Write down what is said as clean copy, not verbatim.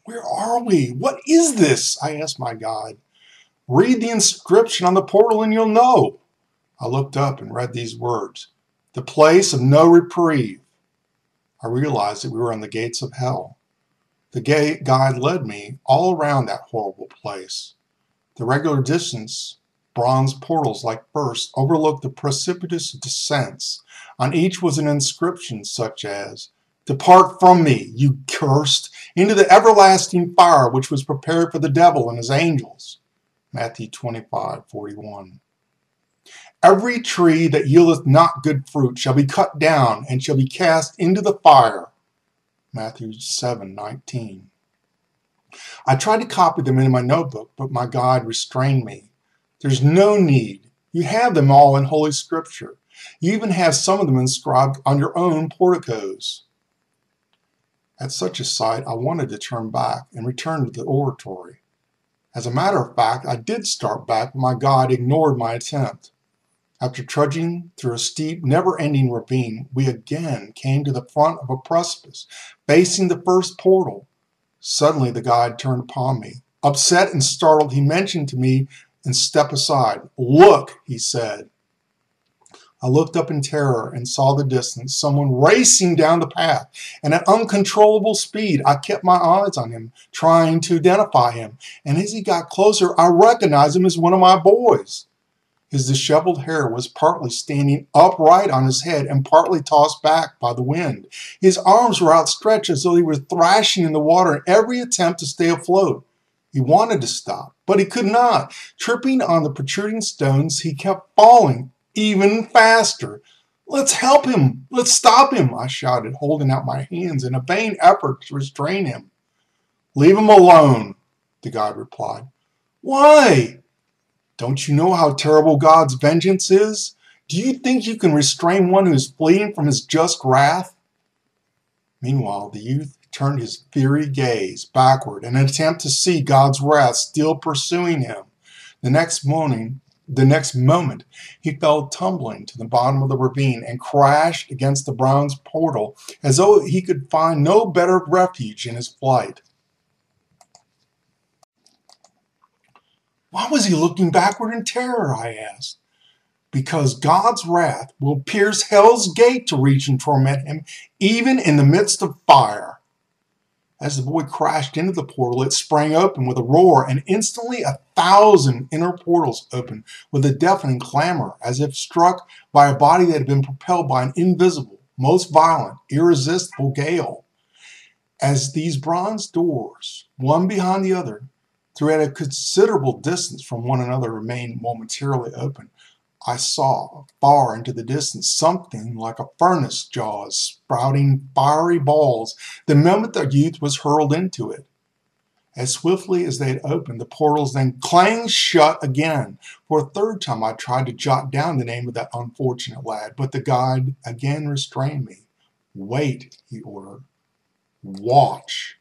Where are we? What is this? I asked my guide. Read the inscription on the portal and you'll know. I looked up and read these words. The place of no reprieve. I realized that we were on the gates of hell. The guide led me all around that horrible place. The regular distance, bronze portals like bursts, overlooked the precipitous descents. On each was an inscription such as, Depart from me, you cursed, into the everlasting fire which was prepared for the devil and his angels. Matthew 25:41. Every tree that yieldeth not good fruit shall be cut down and shall be cast into the fire. Matthew 7:19. I tried to copy them into my notebook, but my guide restrained me. There's no need. You have them all in Holy Scripture. You even have some of them inscribed on your own porticos. At such a sight, I wanted to turn back and return to the oratory. As a matter of fact, I did start back, but my guide ignored my attempt. After trudging through a steep, never-ending ravine, we again came to the front of a precipice, facing the first portal. Suddenly, the guide turned upon me. Upset and startled, he motioned to me and stepped aside. Look, he said. I looked up in terror and saw the distance, someone racing down the path. And at uncontrollable speed, I kept my eyes on him, trying to identify him. And as he got closer, I recognized him as one of my boys. His disheveled hair was partly standing upright on his head and partly tossed back by the wind. His arms were outstretched as though he were thrashing in the water in every attempt to stay afloat. He wanted to stop, but he could not. Tripping on the protruding stones, he kept falling even faster. Let's help him. Let's stop him, I shouted, holding out my hands in a vain effort to restrain him. Leave him alone, the guide replied. Why? Don't you know how terrible God's vengeance is? Do you think you can restrain one who is fleeing from his just wrath? Meanwhile, the youth turned his fiery gaze backward in an attempt to see God's wrath still pursuing him. The next moment, he fell tumbling to the bottom of the ravine and crashed against the bronze portal as though he could find no better refuge in his flight. Why was he looking backward in terror? I asked. Because God's wrath will pierce hell's gate to reach and torment him, even in the midst of fire. As the boy crashed into the portal, it sprang open with a roar, and instantly 1,000 inner portals opened with a deafening clamor, as if struck by a body that had been propelled by an invisible, most violent, irresistible gale. As these bronze doors, one behind the other, through at a considerable distance from one another, remained momentarily open, I saw, far into the distance, something like a furnace jaws sprouting fiery balls the moment the youth was hurled into it. As swiftly as they had opened, the portals then clanged shut again. For a third time I tried to jot down the name of that unfortunate lad, but the guide again restrained me. Wait, he ordered. Watch.